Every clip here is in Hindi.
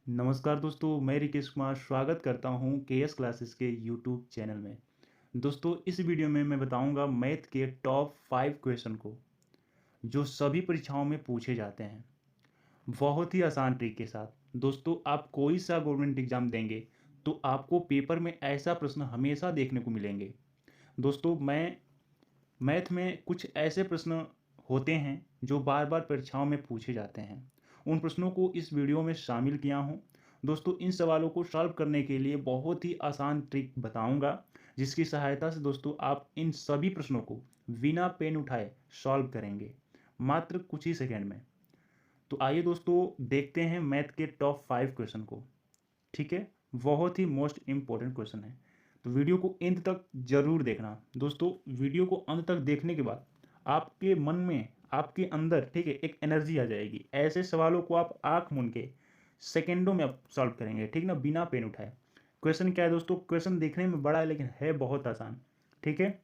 नमस्कार दोस्तों, मैं रिकेश कुमार स्वागत करता हूं केएस क्लासेस के यूट्यूब चैनल में। दोस्तों, इस वीडियो में मैं बताऊंगा मैथ के टॉप 5 क्वेश्चन को जो सभी परीक्षाओं में पूछे जाते हैं, बहुत ही आसान ट्रिक के साथ। दोस्तों, आप कोई सा गवर्नमेंट एग्जाम देंगे तो आपको पेपर में ऐसा प्रश्न हमेशा देखने को मिलेंगे। दोस्तों, मैथ में कुछ ऐसे प्रश्न होते हैं जो बार बार परीक्षाओं में पूछे जाते हैं। उन प्रश्नों को इस वीडियो में शामिल किया हूँ। दोस्तों, इन सवालों को सॉल्व करने के लिए बहुत ही आसान ट्रिक बताऊंगा, जिसकी सहायता से दोस्तों आप इन सभी प्रश्नों को बिना पेन उठाए सॉल्व करेंगे मात्र कुछ ही सेकेंड में। तो आइए दोस्तों, देखते हैं मैथ के टॉप 5 क्वेश्चन को। ठीक है, बहुत ही मोस्ट इम्पोर्टेंट क्वेश्चन है, तो वीडियो को अंत तक जरूर देखना। दोस्तों, वीडियो को अंत तक देखने के बाद आपके मन में, आपके अंदर, ठीक है, एक एनर्जी आ जाएगी। ऐसे सवालों को आप आंख मूंद के सेकेंडों में आप सॉल्व करेंगे, ठीक ना, बिना पेन उठाए। क्वेश्चन क्या है दोस्तों? क्वेश्चन देखने में बड़ा है लेकिन है बहुत आसान। ठीक है,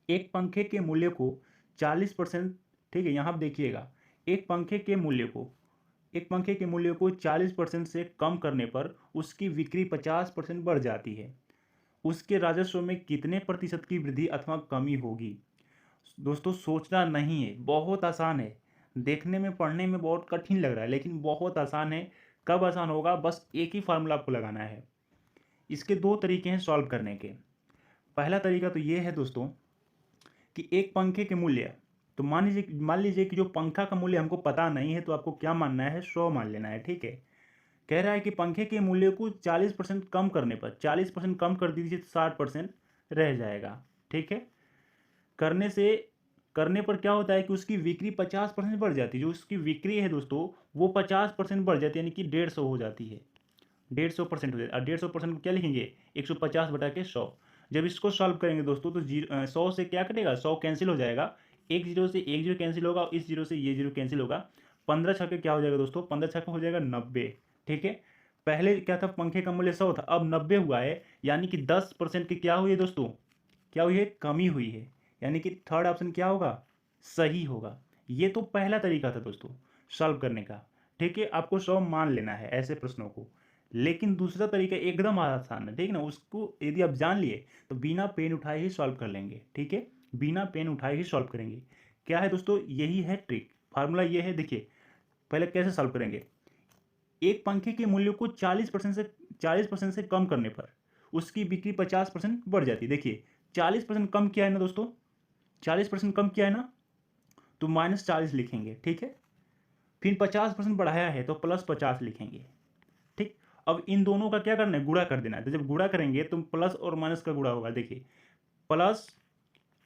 एक पंखे के मूल्य को 40%, ठीक है, यहाँ आप देखिएगा, एक पंखे के मूल्य को एक पंखे के मूल्य को 40% से कम करने पर उसकी बिक्री 50% बढ़ जाती है। उसके राजस्व में कितने प्रतिशत की वृद्धि अथवा कमी होगी? दोस्तों, सोचना नहीं है, बहुत आसान है। देखने में, पढ़ने में बहुत कठिन लग रहा है लेकिन बहुत आसान है। कब आसान होगा? बस एक ही फार्मूला आपको लगाना है। इसके दो तरीके हैं सॉल्व करने के। पहला तरीका तो ये है दोस्तों कि एक पंखे के मूल्य, तो मान लीजिए कि जो पंखा का मूल्य हमको पता नहीं है, तो आपको क्या मानना है? 100 मान लेना है। ठीक है, कह रहा है कि पंखे के मूल्य को 40% कम करने पर, 40% कम कर दीजिए तो 60% रह जाएगा। ठीक है, करने से करने पर क्या होता है कि उसकी बिक्री 50% बढ़ जाती है। जो उसकी बिक्री है दोस्तों, वो 50% बढ़ जाती है, यानी कि 150 हो जाती है। 150% हो जाए, और 150% को क्या लिखेंगे? 150/100। जब इसको सॉल्व करेंगे दोस्तों, तो 100 से क्या कटेगा? 100 कैंसिल हो जाएगा। एक जीरो से एक जीरो कैंसिल होगा, और इस जीरो से ये जीरो कैंसिल होगा। 15 छक्के क्या हो जाएगा दोस्तों? 15 छक्के हो जाएगा 90। ठीक है, पहले क्या था? पंखे का मूल्य 100 था, अब 90 हुआ है, यानी कि 10% की क्या हुई है दोस्तों? क्या हुई है? कमी हुई है। यानी कि थर्ड ऑप्शन क्या होगा? सही होगा। ये तो पहला तरीका था दोस्तों सॉल्व करने का। ठीक है, आपको 100 मान लेना है ऐसे प्रश्नों को। लेकिन दूसरा तरीका एकदम आसान है, ठीक है ना, उसको यदि आप जान लिए तो बिना पेन उठाए ही सॉल्व कर लेंगे। ठीक है, बिना पेन उठाए ही सॉल्व करेंगे। क्या है दोस्तों? यही है ट्रिक, फार्मूला ये है। देखिए, पहले कैसे सॉल्व करेंगे। एक पंखे के मूल्य को 40% से कम करने पर उसकी बिक्री 50% बढ़ जाती है। देखिए, 40% कम किया है ना दोस्तों, 40% कम किया है ना, तो -40 लिखेंगे। ठीक है, फिर 50% बढ़ाया है तो +50 लिखेंगे। ठीक, अब इन दोनों का क्या करना है? गुणा कर देना है। तो जब गुणा करेंगे तो प्लस और माइनस का गुणा होगा। देखिए, प्लस,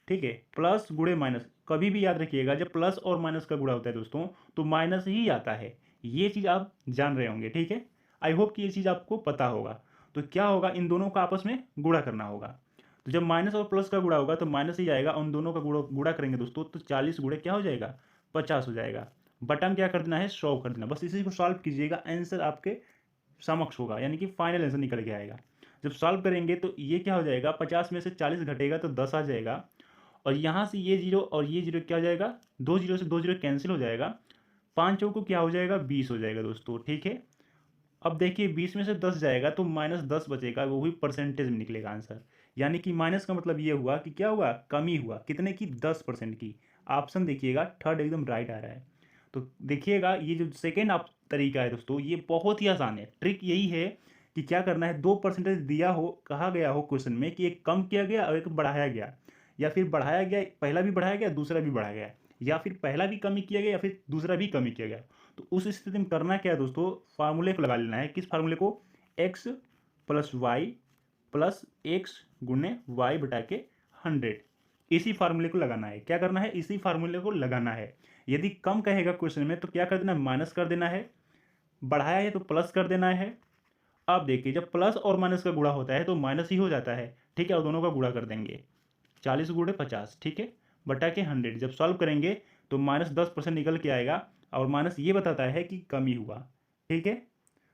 ठीक है, प्लस गुणे माइनस, कभी भी याद रखिएगा जब प्लस और माइनस का गुणा होता है दोस्तों, तो माइनस ही आता है। ये चीज़ आप जान रहे होंगे। ठीक है, आई होप कि ये चीज़ आपको पता होगा। तो क्या होगा? इन दोनों का आपस में गुणा करना होगा। तो जब माइनस और प्लस का गुणा होगा तो माइनस ही आएगा, उन दोनों का गुणा गुणा करेंगे दोस्तों, तो 40 गुणे क्या हो जाएगा? 50 हो जाएगा। बटन क्या कर देना है? 100 कर देना। बस इसी को सॉल्व कीजिएगा, आंसर आपके समक्ष होगा, यानी कि फाइनल आंसर निकल के आएगा। जब सॉल्व करेंगे तो ये क्या हो जाएगा? 50 में से 40 घटेगा तो 10 आ जाएगा, और यहाँ से ये जीरो और ये जीरो क्या हो जाएगा? दो जीरो से दो जीरो कैंसिल हो जाएगा। पाँच चौको क्या हो जाएगा? 20 हो जाएगा दोस्तों। ठीक है, अब देखिए 20 में से 10 जाएगा तो -10 बचेगा, वो भी परसेंटेज में निकलेगा आंसर। यानी कि माइनस का मतलब ये हुआ कि क्या हुआ? कमी हुआ। कितने की? 10% की। ऑप्शन देखिएगा, थर्ड एकदम राइट आ रहा है। तो देखिएगा, ये जो सेकेंड आप तरीका है दोस्तों, ये बहुत ही आसान है। ट्रिक यही है कि क्या करना है, 2% दिया हो, कहा गया हो क्वेश्चन में कि एक कम किया गया और एक बढ़ाया गया, या फिर बढ़ाया गया, पहला भी बढ़ाया गया, दूसरा भी बढ़ाया गया, या फिर पहला भी कमी किया गया या फिर दूसरा भी कमी किया गया। तो उस स्थिति में करना क्या है दोस्तों? फार्मूले को लगा लेना है। किस फार्मूले को? x plus y plus x गुणे वाई बटा के 100। इसी फार्मूले को लगाना है। क्या करना है? इसी फार्मूले को लगाना है। यदि कम कहेगा क्वेश्चन में तो क्या कर देना है? माइनस कर देना है। बढ़ाया है तो प्लस कर देना है। अब देखिए, जब प्लस और माइनस का गुणा होता है तो माइनस ही हो जाता है। ठीक है, और दोनों का गुणा कर देंगे। 40 गुणे 50, ठीक है, बटा के 100। जब सॉल्व करेंगे तो -10% निकल के आएगा, और माइनस ये बताता है कि कमी हुआ। ठीक है,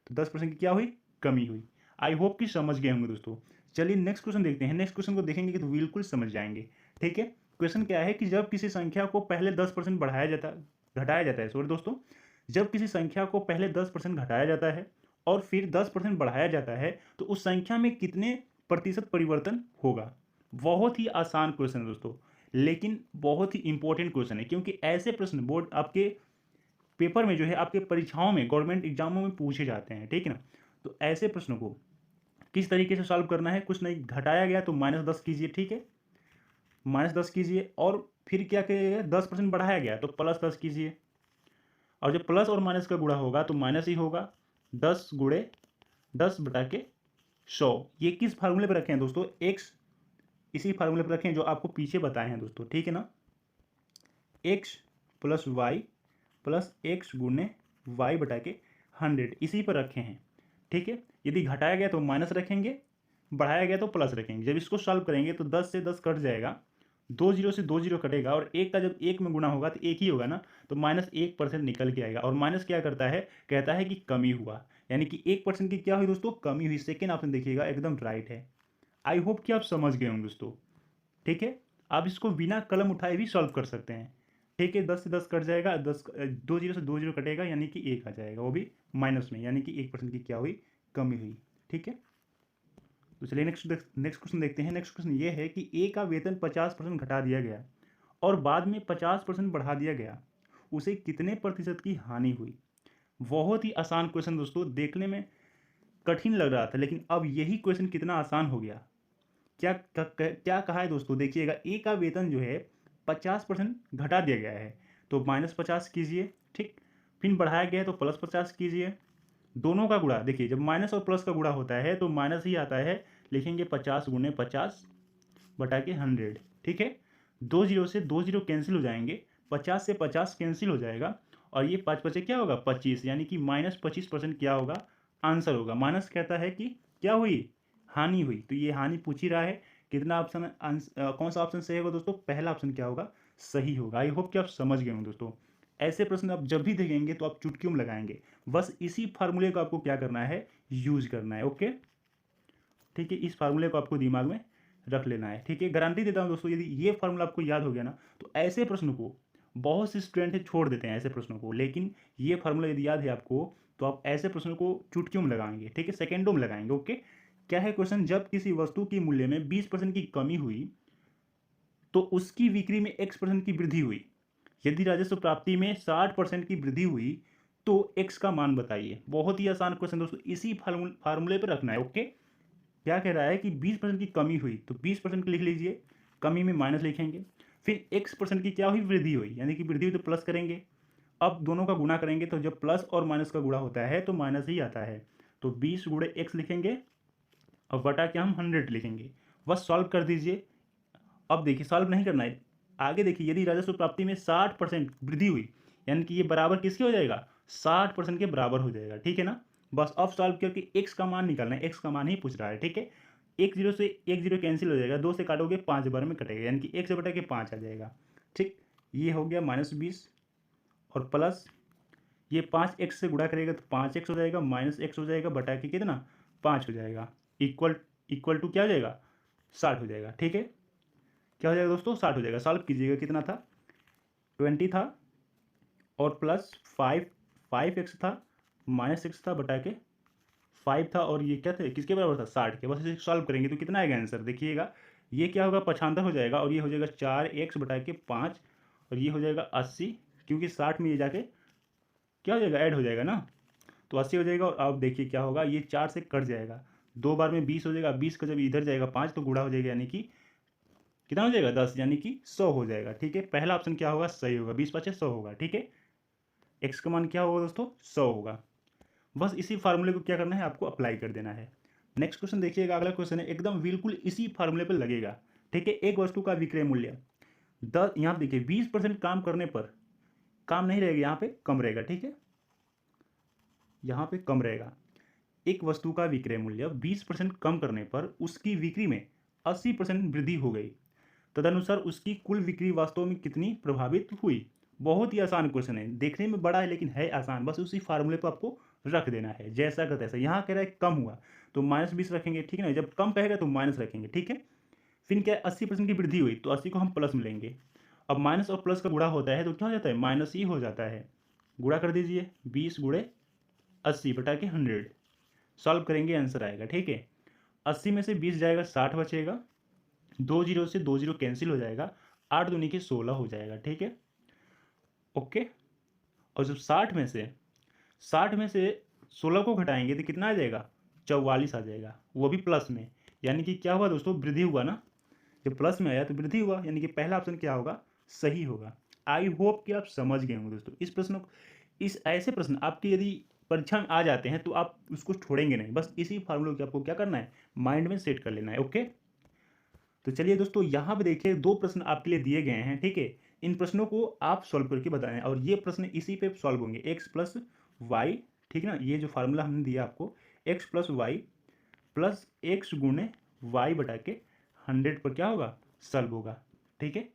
तो 10% की क्या हुई? कमी हुई। आई होप कि समझ गए होंगे दोस्तों। चलिए नेक्स्ट क्वेश्चन देखते हैं। नेक्स्ट क्वेश्चन को देखेंगे कि तो बिल्कुल समझ जाएंगे। ठीक है, क्वेश्चन क्या है कि जब किसी संख्या को पहले 10% बढ़ाया जाता घटाया जाता है, सॉरी दोस्तों, जब किसी संख्या को पहले 10% घटाया जाता है और फिर 10% बढ़ाया जाता है तो उस संख्या में कितने प्रतिशत परिवर्तन होगा। बहुत ही आसान क्वेश्चन है दोस्तों, लेकिन बहुत ही इंपॉर्टेंट क्वेश्चन है, क्योंकि ऐसे प्रश्न बोर्ड आपके पेपर में जो है, आपके परीक्षाओं में, गवर्नमेंट एग्जामों में पूछे जाते हैं, ठीक है ना। तो ऐसे प्रश्नों को किस तरीके से सॉल्व करना है, कुछ नहीं, घटाया गया तो -10 कीजिए, ठीक है, -10 कीजिए, और फिर क्या करिएगा, 10% बढ़ाया गया तो +10 कीजिए, और जब प्लस और माइनस का गुणा होगा तो माइनस ही होगा। 10 गुणे 10/100, ये किस फार्मूले पर रखे हैं दोस्तों, एक्स, इसी फार्मूले पर रखें जो आपको पीछे बताए हैं दोस्तों, ठीक है ना। x + y + x गुणे y/100, इसी पर रखे हैं, ठीक है। यदि घटाया गया तो माइनस रखेंगे, बढ़ाया गया तो प्लस रखेंगे। जब इसको सॉल्व करेंगे तो 10 से 10 कट जाएगा, 2 जीरो से 2 जीरो कटेगा, और एक का जब एक में गुना होगा तो एक ही होगा ना, तो -1% निकल के आएगा। और माइनस क्या करता है, कहता है कि कमी हुआ, यानी कि 1% की क्या हुई दोस्तों, कमी हुई। सेकेंड ऑप्शन देखिएगा, एकदम राइट है। आई होप कि आप समझ गए होंगे दोस्तों, ठीक है। आप इसको बिना कलम उठाए भी सॉल्व कर सकते हैं, ठीक है। 10 से 10 कट जाएगा, 2 जीरो से 2 जीरो कटेगा, यानी कि 1 आ जाएगा, वो भी माइनस में, यानी कि 1% की क्या हुई, कमी हुई, ठीक है। तो चलिए नेक्स्ट क्वेश्चन देखते हैं। नेक्स्ट क्वेश्चन ये है कि ए का वेतन 50% घटा दिया गया और बाद में 50% बढ़ा दिया गया, उसे कितने प्रतिशत की हानि हुई। बहुत ही आसान क्वेश्चन दोस्तों, देखने में कठिन लग रहा था, लेकिन अब यही क्वेश्चन कितना आसान हो गया। क्या कहा है दोस्तों, देखिएगा, ए का वेतन जो है 50% घटा दिया गया है, तो -50 कीजिए, ठीक। फिर बढ़ाया गया है तो +50 कीजिए। दोनों का गुणा देखिए, जब माइनस और प्लस का गुणा होता है तो माइनस ही आता है, लिखेंगे 50 गुणे 50/100, ठीक है। 2 जीरो से 2 जीरो कैंसिल हो जाएंगे, 50 से 50 कैंसिल हो जाएगा, और ये 5 बचे क्या होगा, 25, यानी कि -25% क्या होगा, आंसर होगा। माइनस कहता है कि क्या हुई, हानि हुई, तो ये हानि पूछ ही रहा है। कितना ऑप्शन, कौन सा ऑप्शन सही होगा दोस्तों, पहला ऑप्शन क्या होगा, सही होगा। आई होप कि आप समझ गए हों दोस्तों। ऐसे प्रश्न आप जब भी देखेंगे तो आप चुटकियों में लगाएंगे, बस इसी फार्मूले को आपको क्या करना है, यूज करना है, ओके, ठीक है। इस फार्मूले को आपको दिमाग में रख लेना है, ठीक है। गारंटी देता हूँ दोस्तों, यदि ये फार्मूला आपको याद हो गया ना, तो ऐसे प्रश्न को बहुत से स्टूडेंट छोड़ देते हैं ऐसे प्रश्नों को, लेकिन ये फार्मूला यदि याद है आपको तो आप ऐसे प्रश्नों को चुटकियों में लगाएंगे, ठीक है, सेकेंडों में लगाएंगे, ओके। क्या है क्वेश्चन, जब किसी वस्तु की मूल्य में 20% की कमी हुई तो उसकी बिक्री में x% की वृद्धि हुई। यदि राजस्व प्राप्ति में 60% की वृद्धि हुई तो x का मान बताइए। बहुत ही आसान क्वेश्चन दोस्तों, इसी फार्मूले पर रखना है, ओके। क्या कह रहा है कि 20% की कमी हुई तो 20% लिख लीजिए, कमी में माइनस लिखेंगे, फिर x% की क्या हुई, वृद्धि हुई, यानी कि वृद्धि हुई तो प्लस करेंगे। अब दोनों का गुणा करेंगे तो जब प्लस और माइनस का गुणा होता है तो माइनस ही आता है, तो 20 गुणे x लिखेंगे और बटा के हम 100 लिखेंगे। बस सॉल्व कर दीजिए। अब देखिए, सॉल्व नहीं करना है, आगे देखिए, यदि राजस्व प्राप्ति में 60% वृद्धि हुई, यानी कि ये बराबर किसके हो जाएगा, 60% के बराबर हो जाएगा, ठीक है ना। बस अब सॉल्व करके x का मान निकालना है, x का मान ही पूछ रहा है, ठीक है। एक जीरो से एक जीरो कैंसिल हो जाएगा, 2 से काटोगे 5 बार में कटेगा, यानी कि 1 से बटा के 5 आ जाएगा, ठीक। ये हो गया -20 और प्लस ये 5x से गुणा करेगा तो 5x हो जाएगा, -x हो जाएगा, बटा के कितना, 5 हो जाएगा, इक्वल इक्वल टू क्या हो जाएगा, 60 हो जाएगा, ठीक है। क्या हो जाएगा दोस्तों, 60 हो जाएगा। सॉल्व कीजिएगा, कितना था, 20 था, और प्लस 5x था, -x था, बटा के 5 था, और ये क्या थे, किसके बराबर था, 60 के। बस इसे सॉल्व करेंगे तो कितना आएगा आंसर, देखिएगा, ये क्या होगा, 95 हो जाएगा, और ये हो जाएगा 4x बटा के 5, और ये हो जाएगा 80, क्योंकि 60 में ये जाके क्या हो जाएगा, ऐड हो जाएगा ना, तो 80 हो जाएगा। और अब देखिए क्या होगा, ये 4 से कट जाएगा, 2 बार में 20 हो जाएगा, 20 का जब इधर जाएगा 5 तो गुणा हो जाएगा, यानी कि कितना हो जाएगा, 10, यानी कि 100 हो जाएगा, ठीक है। पहला ऑप्शन क्या होगा, सही होगा, 20×5 = 100 होगा, ठीक है। एक्स का मान क्या होगा दोस्तों, 100 होगा। बस इसी फार्मूले को क्या करना है, आपको अप्लाई कर देना है। नेक्स्ट क्वेश्चन देखिएगा, अगला क्वेश्चन है एकदम बिल्कुल इसी फार्मूले पर लगेगा, ठीक है। एक वस्तु का विक्रय मूल्य 10, यहाँ देखिए 20% काम करने पर काम नहीं रहेगा, यहाँ पे कम रहेगा, ठीक है, यहाँ पे कम रहेगा। एक वस्तु का विक्रय मूल्य 20% कम करने पर उसकी बिक्री में 80% वृद्धि हो गई, तदनुसार उसकी कुल बिक्री वास्तव में कितनी प्रभावित हुई। बहुत ही आसान क्वेश्चन है, देखने में बड़ा है लेकिन है आसान, बस उसी फार्मूले पर आपको रख देना है, जैसा का तैसा। यहाँ कह रहा है कम हुआ तो -20 रखेंगे, ठीक है ना, जब कम कहेगा तो माइनस रखेंगे, ठीक है। फिर क्या है, 80% की वृद्धि हुई तो 80 को हम प्लस में लेंगे। अब माइनस और प्लस का गुणा होता है तो क्या हो जाता है, माइनस ही हो जाता है। गुणा कर दीजिए, 20 गुणे 80 बटा के 100, सॉल्व करेंगे आंसर आएगा। ठीक है, 80 में से 20 जाएगा, 60 बचेगा, 2 जीरो से 2 जीरो कैंसिल हो जाएगा, 8 दूनी के 16 हो जाएगा। ठीक है, ओके। और जब 60 में से 16 को घटाएंगे तो कितना आ जाएगा, 44 आ जाएगा, वो भी प्लस में। यानी कि क्या हुआ दोस्तों, वृद्धि हुआ ना, जब प्लस में आया तो वृद्धि हुआ, यानी कि पहला ऑप्शन क्या होगा, सही होगा। आई होप कि आप समझ गए होंगे दोस्तों इस प्रश्न को। इस ऐसे प्रश्न आपके यदि परीक्षा में आ जाते हैं तो आप उसको छोड़ेंगे नहीं, बस इसी फार्मूले को आपको क्या करना है, माइंड में सेट कर लेना है। ओके, तो चलिए दोस्तों यहाँ पे देखिए 2 प्रश्न आपके लिए दिए गए हैं। ठीक है, इन प्रश्नों को आप सॉल्व करके बताएं, और ये प्रश्न इसी पे सॉल्व होंगे, एक्स प्लस वाई। ठीक है ना, ये जो फार्मूला हमने दिया आपको, x plus y plus x गुणे वाई बटा के 100 पर क्या होगा, सॉल्व होगा। ठीक है,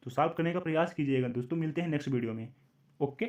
तो सॉल्व करने का प्रयास कीजिएगा दोस्तों, मिलते हैं नेक्स्ट वीडियो में। ओके।